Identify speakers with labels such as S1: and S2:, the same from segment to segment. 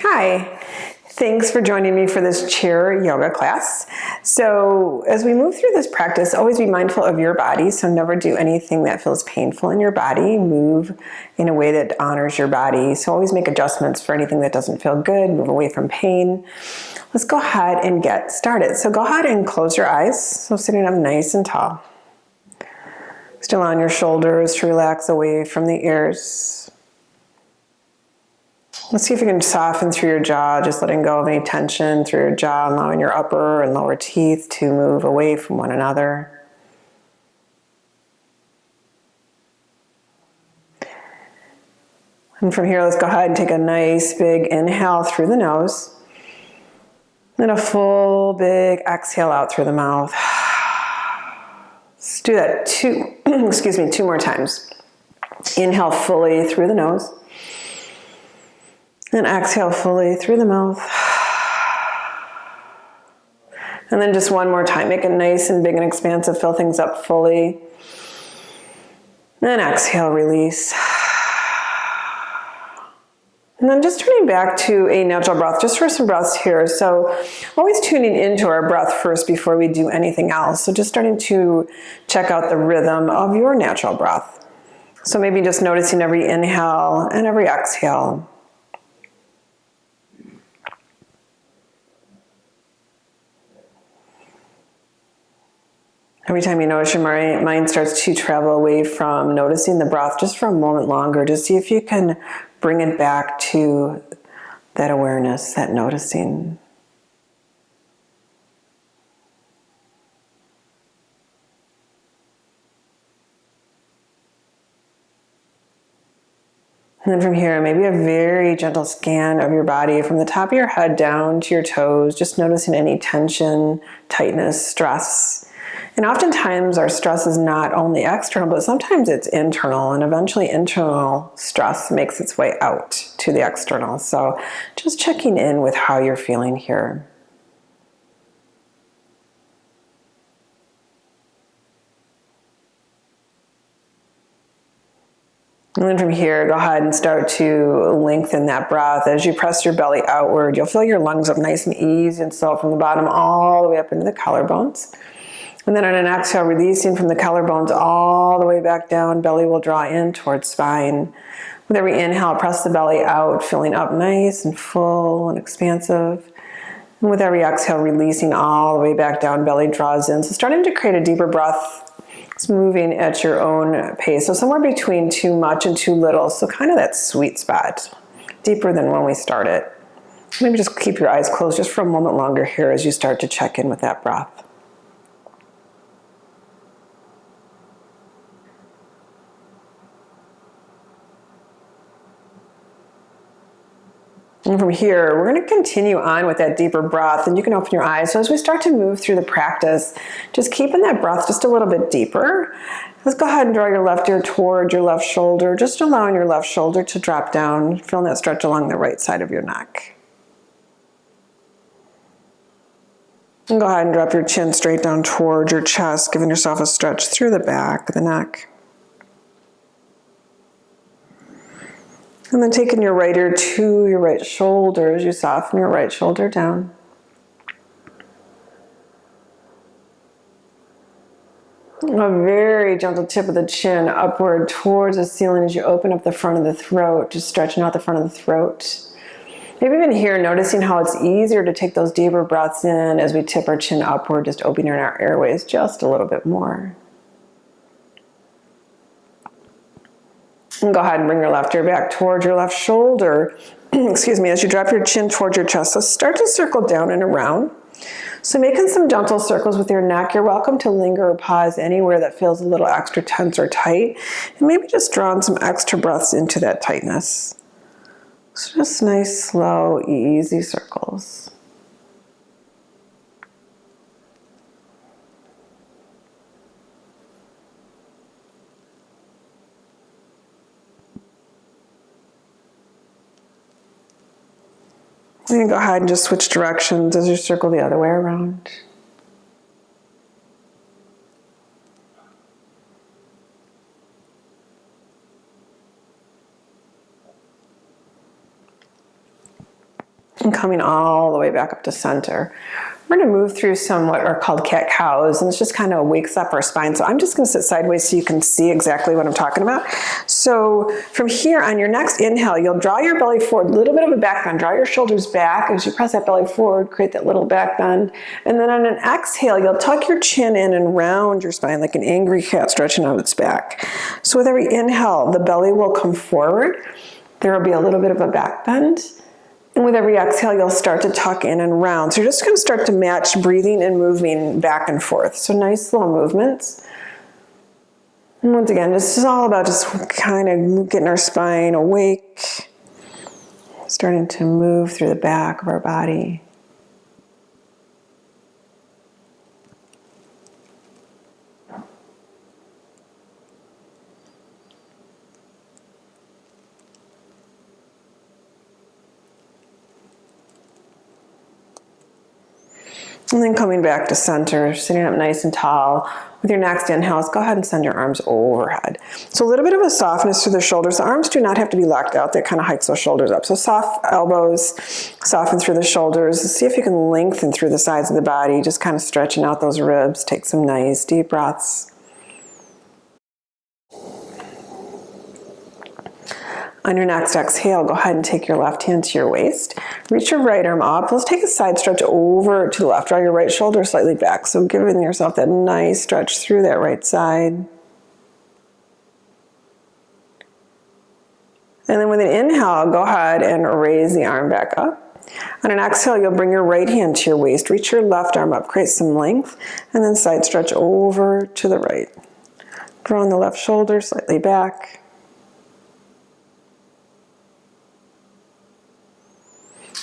S1: Hi, thanks for joining me for this chair yoga class. So as we move through this practice, always be mindful of your body. So never do anything that feels painful in your body. Move in a way that honors your body. So always make adjustments for anything that doesn't feel good. Move away from pain. Let's go ahead and get started. So go ahead and close your eyes. So sitting up nice and tall. Still on your shoulders to relax away from the ears. Let's see if you can soften through your jaw, just letting go of any tension through your jaw, allowing your upper and lower teeth to move away from one another. And from here, let's go ahead and take a nice big inhale through the nose. Then a full big exhale out through the mouth. Let's do that two more times. Inhale fully through the nose. And exhale fully through the mouth. And then just one more time. Make it nice and big and expansive. Fill things up fully. And exhale, release. And then just turning back to a natural breath, just for some breaths here. So always tuning into our breath first before we do anything else. So just starting to check out the rhythm of your natural breath. So maybe just noticing every inhale and every exhale. Every time you notice your mind starts to travel away from noticing the breath just for a moment longer, just see if you can bring it back to that awareness, that noticing. And then from here, maybe a very gentle scan of your body from the top of your head down to your toes, just noticing any tension, tightness, stress. And oftentimes our stress is not only external, but sometimes it's internal, and eventually internal stress makes its way out to the external. So just checking in with how you're feeling here. And then from here, go ahead and start to lengthen that breath. As you press your belly outward, you'll fill your lungs up nice and easy and slow from the bottom all the way up into the collarbones. And then on an exhale, releasing from the collarbones all the way back down, belly will draw in towards spine. With every inhale, press the belly out, filling up nice and full and expansive. And with every exhale, releasing all the way back down, belly draws in. So starting to create a deeper breath, it's moving at your own pace. So somewhere between too much and too little. So kind of that sweet spot, deeper than when we started. Maybe just keep your eyes closed just for a moment longer here as you start to check in with that breath. And from here, we're going to continue on with that deeper breath, and you can open your eyes. So as we start to move through the practice, just keeping that breath just a little bit deeper. Let's go ahead and draw your left ear toward your left shoulder, just allowing your left shoulder to drop down, feeling that stretch along the right side of your neck. And go ahead and drop your chin straight down toward your chest, giving yourself a stretch through the back of the neck. And then taking your right ear to your right shoulder as you soften your right shoulder down. A very gentle tip of the chin upward towards the ceiling as you open up the front of the throat, just stretching out the front of the throat. Maybe even here, noticing how it's easier to take those deeper breaths in as we tip our chin upward, just opening our airways just a little bit more. And go ahead and bring your left ear back towards your left shoulder. Excuse me, as you drop your chin towards your chest. So start to circle down and around. So making some gentle circles with your neck. You're welcome to linger or pause anywhere that feels a little extra tense or tight. And maybe just drawing some extra breaths into that tightness. So just nice, slow, easy circles. And go ahead and just switch directions as you circle the other way around. And coming all the way back up to center. We're going to move through some what are called cat-cows, and it's just kind of wakes up our spine. So I'm just going to sit sideways so you can see exactly what I'm talking about. So from here, on your next inhale, you'll draw your belly forward, a little bit of a back bend. Draw your shoulders back as you press that belly forward, create that little back bend. And then on an exhale, you'll tuck your chin in and round your spine like an angry cat stretching out its back. So with every inhale, the belly will come forward. There will be a little bit of a back bend. And with every exhale, you'll start to tuck in and round. So you're just going to start to match breathing and moving back and forth. So nice little movements. And once again, this is all about just kind of getting our spine awake, starting to move through the back of our body. And then coming back to center, sitting up nice and tall. With your next inhales, go ahead and send your arms overhead. So a little bit of a softness through the shoulders. The arms do not have to be locked out. That kind of hikes those shoulders up. So soft elbows, soften through the shoulders. See if you can lengthen through the sides of the body, just kind of stretching out those ribs. Take some nice deep breaths. On your next exhale, go ahead and take your left hand to your waist. Reach your right arm up. Let's take a side stretch over to the left. Draw your right shoulder slightly back. So giving yourself that nice stretch through that right side. And then with an inhale, go ahead and raise the arm back up. On an exhale, you'll bring your right hand to your waist. Reach your left arm up. Create some length. And then side stretch over to the right. Drawing the left shoulder slightly back.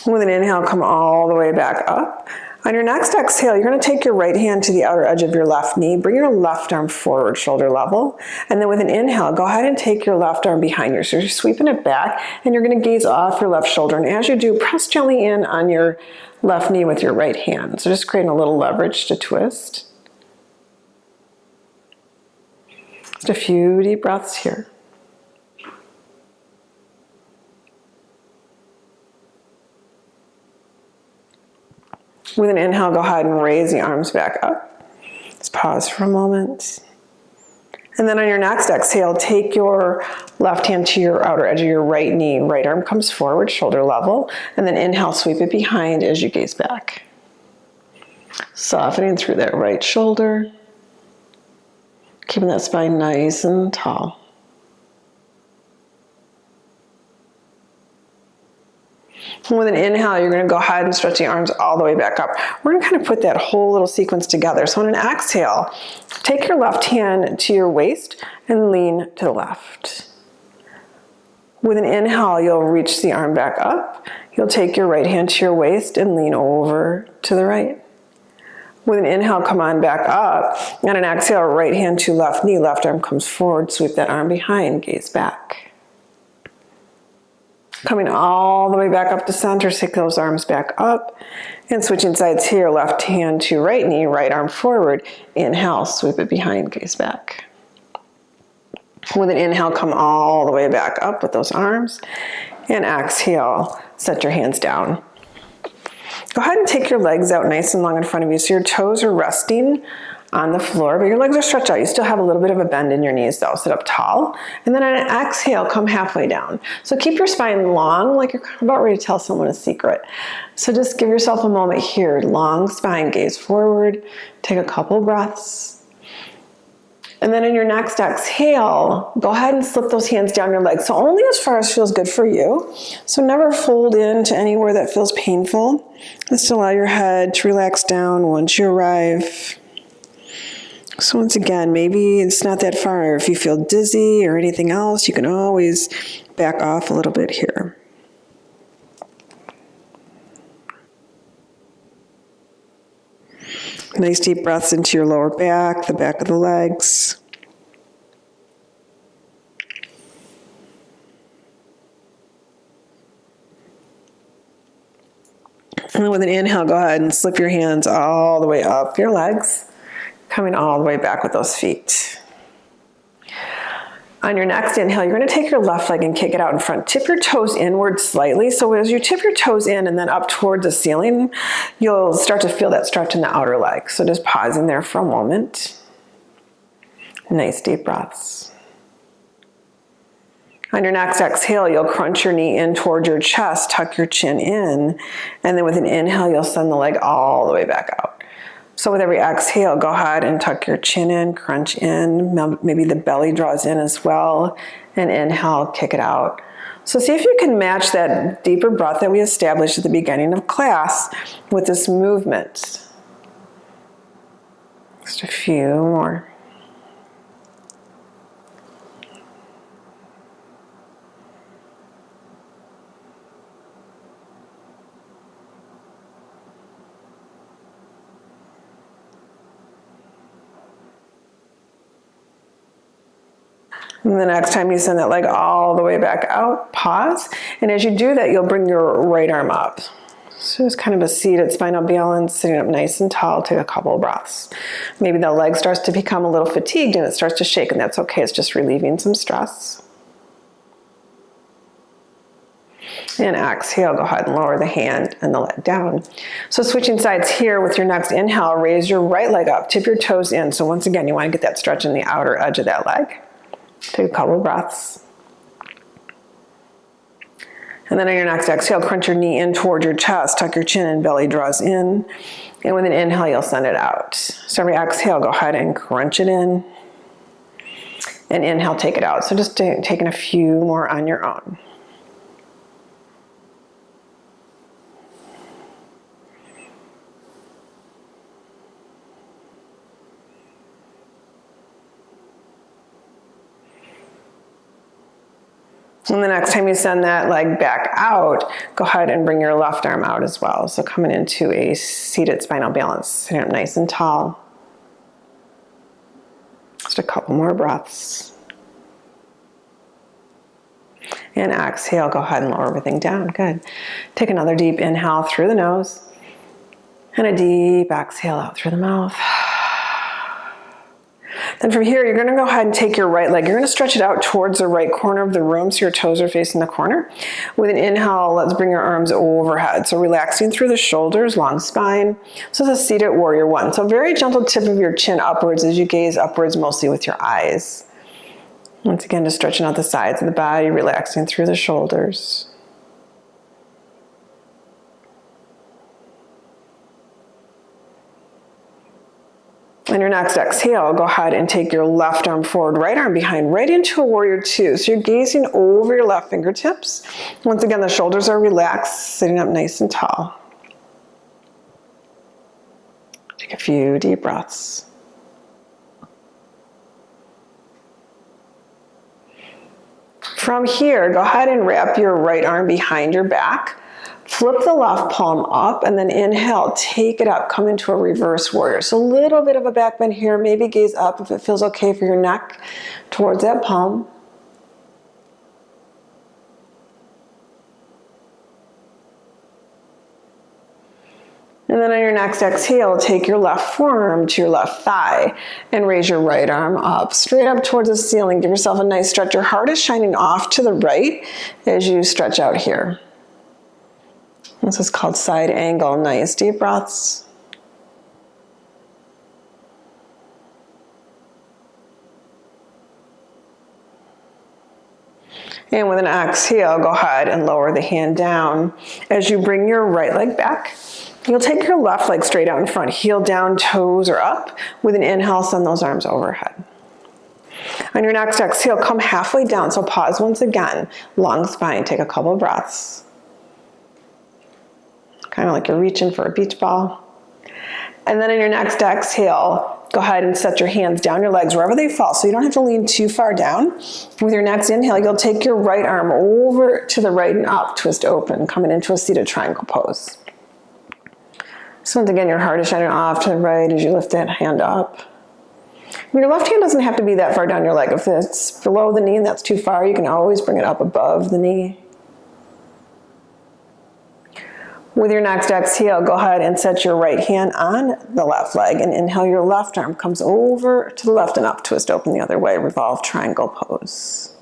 S1: With an inhale, come all the way back up. On your next exhale, you're going to take your right hand to the outer edge of your left knee. Bring your left arm forward, shoulder level. And then with an inhale, go ahead and take your left arm behind you. So you're sweeping it back, and you're going to gaze off your left shoulder. And as you do, press gently in on your left knee with your right hand. So just creating a little leverage to twist. Just a few deep breaths here. With an inhale, go ahead and raise the arms back up. Just pause for a moment. And then on your next exhale, take your left hand to your outer edge of your right knee. Right arm comes forward, shoulder level. And then inhale, sweep it behind as you gaze back. Softening through that right shoulder. Keeping that spine nice and tall. And with an inhale, you're going to go ahead and stretch the arms all the way back up. We're going to kind of put that whole little sequence together. So on an exhale, take your left hand to your waist and lean to the left. With an inhale, you'll reach the arm back up. You'll take your right hand to your waist and lean over to the right. With an inhale, come on back up. On an exhale, right hand to left knee, left arm comes forward, sweep that arm behind, gaze back. Coming all the way back up to center, take those arms back up. And switching sides here, left hand to right knee, right arm forward. Inhale, sweep it behind, gaze back. With an inhale, come all the way back up with those arms. And exhale, set your hands down. Go ahead and take your legs out nice and long in front of you so your toes are resting on the floor, but your legs are stretched out. You still have a little bit of a bend in your knees though. Sit up tall. And then on an exhale, come halfway down. So keep your spine long, like you're about ready to tell someone a secret. So just give yourself a moment here. Long spine, gaze forward. Take a couple breaths. And then in your next exhale, go ahead and slip those hands down your legs. So only as far as feels good for you. So never fold into anywhere that feels painful. Just allow your head to relax down once you arrive. So once again, maybe it's not that far. If you feel dizzy or anything else, you can always back off a little bit here. Nice deep breaths into your lower back, the back of the legs. And then with an inhale, go ahead and slip your hands all the way up your legs. Coming all the way back with those feet. On your next inhale, you're going to take your left leg and kick it out in front. Tip your toes inward slightly. So as you tip your toes in and then up towards the ceiling, you'll start to feel that stretch in the outer leg. So just pausing there for a moment. Nice deep breaths. On your next exhale, you'll crunch your knee in towards your chest, tuck your chin in, and then with an inhale, you'll send the leg all the way back out. So with every exhale, go ahead and tuck your chin in, crunch in, maybe the belly draws in as well, and inhale, kick it out. So see if you can match that deeper breath that we established at the beginning of class with this movement. Just a few more. And the next time you send that leg all the way back out, pause. And as you do that, you'll bring your right arm up. So it's kind of a seated spinal balance, sitting up nice and tall. Take a couple of breaths. Maybe the leg starts to become a little fatigued and it starts to shake, and that's okay. It's just relieving some stress. And exhale, go ahead and lower the hand and the leg down. So switching sides here with your next inhale, raise your right leg up, tip your toes in. So once again, you want to get that stretch in the outer edge of that leg. Take a couple of breaths. And then on your next exhale, crunch your knee in toward your chest, tuck your chin in, belly draws in. And with an inhale, you'll send it out. So every exhale, go ahead and crunch it in. And inhale, take it out. So just taking a few more on your own. And the next time you send that leg back out, go ahead and bring your left arm out as well. So coming into a seated spinal balance, sitting up nice and tall. Just a couple more breaths. And exhale, go ahead and lower everything down. Good. Take another deep inhale through the nose and a deep exhale out through the mouth. Then from here, you're going to go ahead and take your right leg. You're going to stretch it out towards the right corner of the room so your toes are facing the corner. With an inhale, let's bring your arms overhead. So relaxing through the shoulders, long spine. So it's a seated warrior one. So very gentle tip of your chin upwards as you gaze upwards, mostly with your eyes. Once again, just stretching out the sides of the body, relaxing through the shoulders. On your next exhale, go ahead and take your left arm forward, right arm behind, right into a warrior two. So you're gazing over your left fingertips. Once again, the shoulders are relaxed, sitting up nice and tall. Take a few deep breaths. From here, go ahead and wrap your right arm behind your back. Flip the left palm up and then inhale, take it up, come into a reverse warrior. So a little bit of a back bend here, maybe gaze up if it feels okay for your neck towards that palm. And then on your next exhale, take your left forearm to your left thigh and raise your right arm up, straight up towards the ceiling. Give yourself a nice stretch. Your heart is shining off to the right as you stretch out here. This is called side angle. Nice deep breaths. And with an exhale, go ahead and lower the hand down. As you bring your right leg back, you'll take your left leg straight out in front. Heel down, toes are up. With an inhale, send those arms overhead. On your next exhale, come halfway down. So pause once again. Long spine. Take a couple of breaths. Kind of like you're reaching for a beach ball. And then in your next exhale, go ahead and set your hands down your legs wherever they fall. So you don't have to lean too far down. With your next inhale, you'll take your right arm over to the right and up, twist open, coming into a seated triangle pose. So once again, your heart is shining off to the right as you lift that hand up. Your left hand doesn't have to be that far down your leg. If it's below the knee and that's too far, you can always bring it up above the knee. With your next exhale, go ahead and set your right hand on the left leg and inhale, your left arm comes over to the left and up, twist open the other way, revolve triangle pose.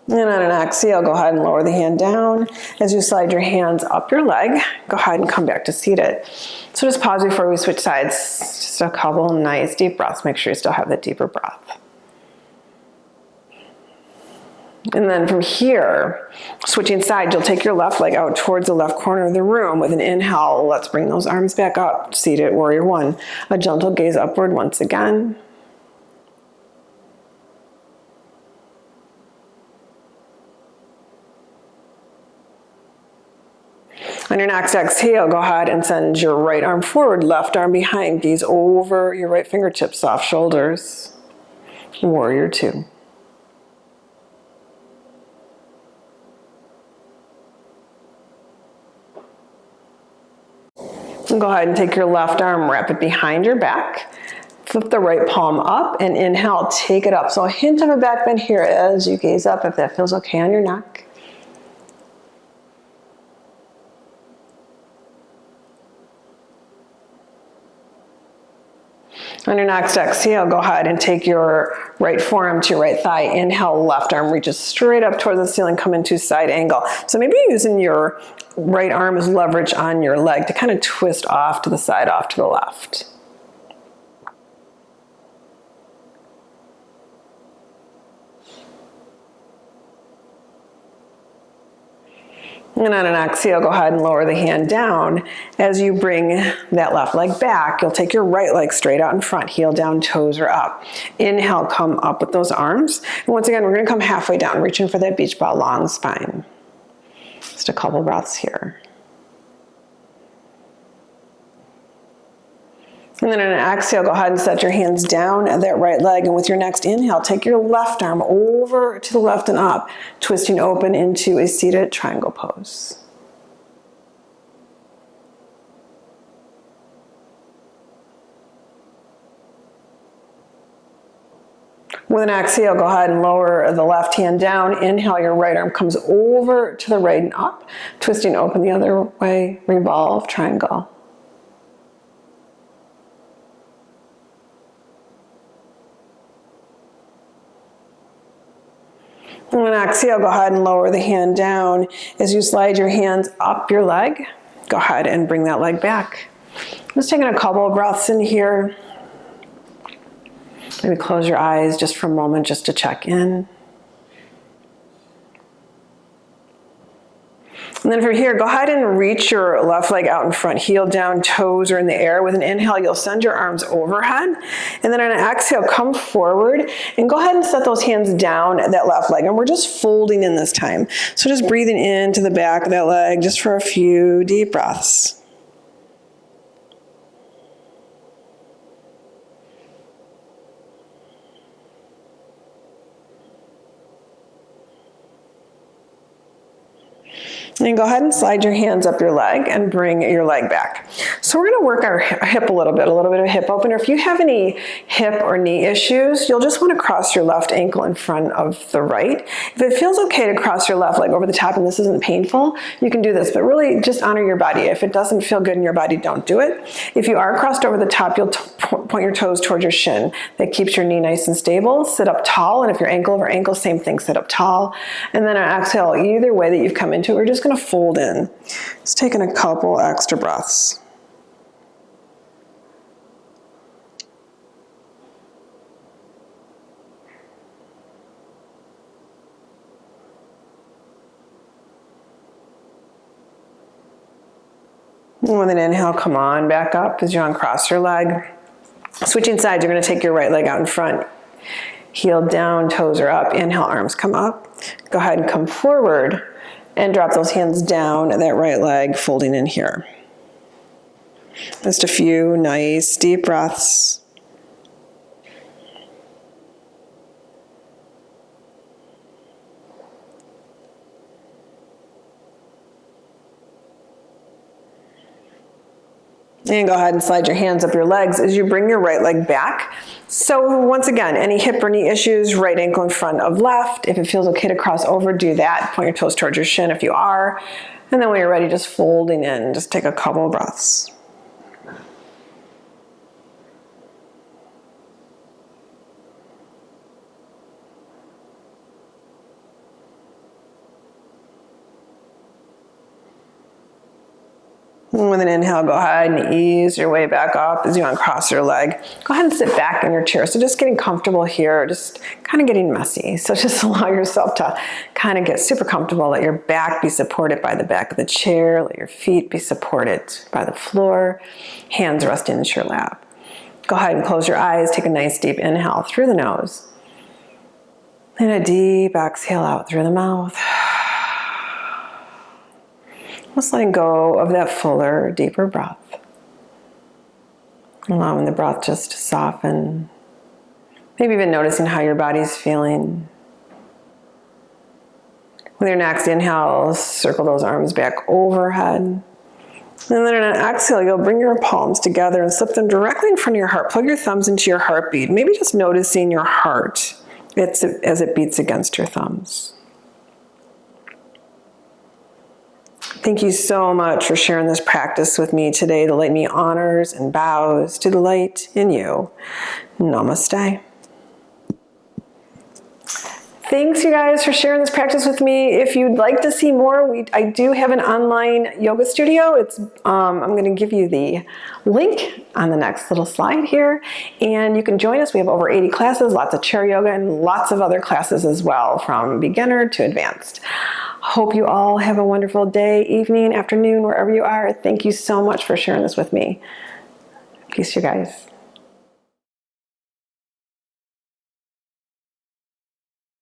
S1: And on an exhale, go ahead and lower the hand down. As you slide your hands up your leg, go ahead and come back to seated. So just pause before we switch sides. Just a couple nice deep breaths. Make sure you still have that deeper breath. And then from here, switching sides, you'll take your left leg out towards the left corner of the room with an inhale. Let's bring those arms back up. Seated warrior one. A gentle gaze upward once again. On your next exhale, go ahead and send your right arm forward, left arm behind, gaze over your right fingertips, soft shoulders. Warrior two. And go ahead and take your left arm, wrap it behind your back. Flip the right palm up and inhale, take it up. So a hint of a back bend here as you gaze up, if that feels okay on your neck. On your next exhale, go ahead and take your right forearm to your right thigh. Inhale, left arm reaches straight up towards the ceiling, come into side angle. So maybe you're using your right arm as leverage on your leg to kind of twist off to the side, off to the left. And on an exhale, go ahead and lower the hand down. As you bring that left leg back, you'll take your right leg straight out in front, heel down, toes are up. Inhale, come up with those arms. And once again, we're gonna come halfway down, reaching for that beach ball, long spine. Just a couple breaths here. And then on an exhale, go ahead and set your hands down at that right leg. And with your next inhale, take your left arm over to the left and up, twisting open into a seated triangle pose. With an exhale, go ahead and lower the left hand down. Inhale, your right arm comes over to the right and up, twisting open the other way, revolve triangle. And when exhale, go ahead and lower the hand down. As you slide your hands up your leg, go ahead and bring that leg back. Just taking a couple of breaths in here. Maybe close your eyes just for a moment just to check in. And then from here, go ahead and reach your left leg out in front, heel down, toes are in the air. With an inhale, you'll send your arms overhead. And then on an exhale, come forward and go ahead and set those hands down at that left leg. And we're just folding in this time. So just breathing into the back of that leg just for a few deep breaths. And go ahead and slide your hands up your leg and bring your leg back. So we're going to work our hip a little bit of a hip opener. If you have any hip or knee issues, you'll just want to cross your left ankle in front of the right. If it feels okay to cross your left leg over the top and this isn't painful, you can do this, but really just honor your body. If it doesn't feel good in your body, don't do it. If you are crossed over the top, you'll point your toes towards your shin. That keeps your knee nice and stable. Sit up tall, and if you're ankle over ankle, same thing, sit up tall. And then on exhale, either way that you've come into it, we're just going to fold in. Just taking a couple extra breaths. And with an inhale, come on back up as you uncross your leg. Switching sides, you're going to take your right leg out in front. Heel down, toes are up. Inhale, arms come up. Go ahead and come forward and drop those hands down at that right leg, folding in here. Just a few nice deep breaths. And go ahead and slide your hands up your legs as you bring your right leg back. So once again, any hip or knee issues, right ankle in front of left. If it feels okay to cross over, do that. Point your toes towards your shin if you are. And then when you're ready, just folding in. Just take a couple of breaths. And with an inhale, go ahead and ease your way back up as you uncross your leg. Go ahead and sit back in your chair. So just getting comfortable here, just kind of getting messy. So just allow yourself to kind of get super comfortable. Let your back be supported by the back of the chair. Let your feet be supported by the floor. Hands resting into your lap. Go ahead and close your eyes. Take a nice deep inhale through the nose. And a deep exhale out through the mouth. Just letting go of that fuller, deeper breath. Allowing the breath just to soften. Maybe even noticing how your body's feeling. With your next inhale, circle those arms back overhead. And then on an exhale, you'll bring your palms together and slip them directly in front of your heart. Plug your thumbs into your heartbeat. Maybe just noticing your heart as it beats against your thumbs. Thank you so much for sharing this practice with me today. The light in me honors and bows to the light in you. Namaste. Thanks, you guys, for sharing this practice with me. If you'd like to see more, I do have an online yoga studio. I'm going to give you the link on the next little slide here, and you can join us. We have over 80 classes, lots of chair yoga, and lots of other classes as well, from beginner to advanced. Hope you all have a wonderful day, evening, afternoon, wherever you are. Thank you so much for sharing this with me. Peace, you guys.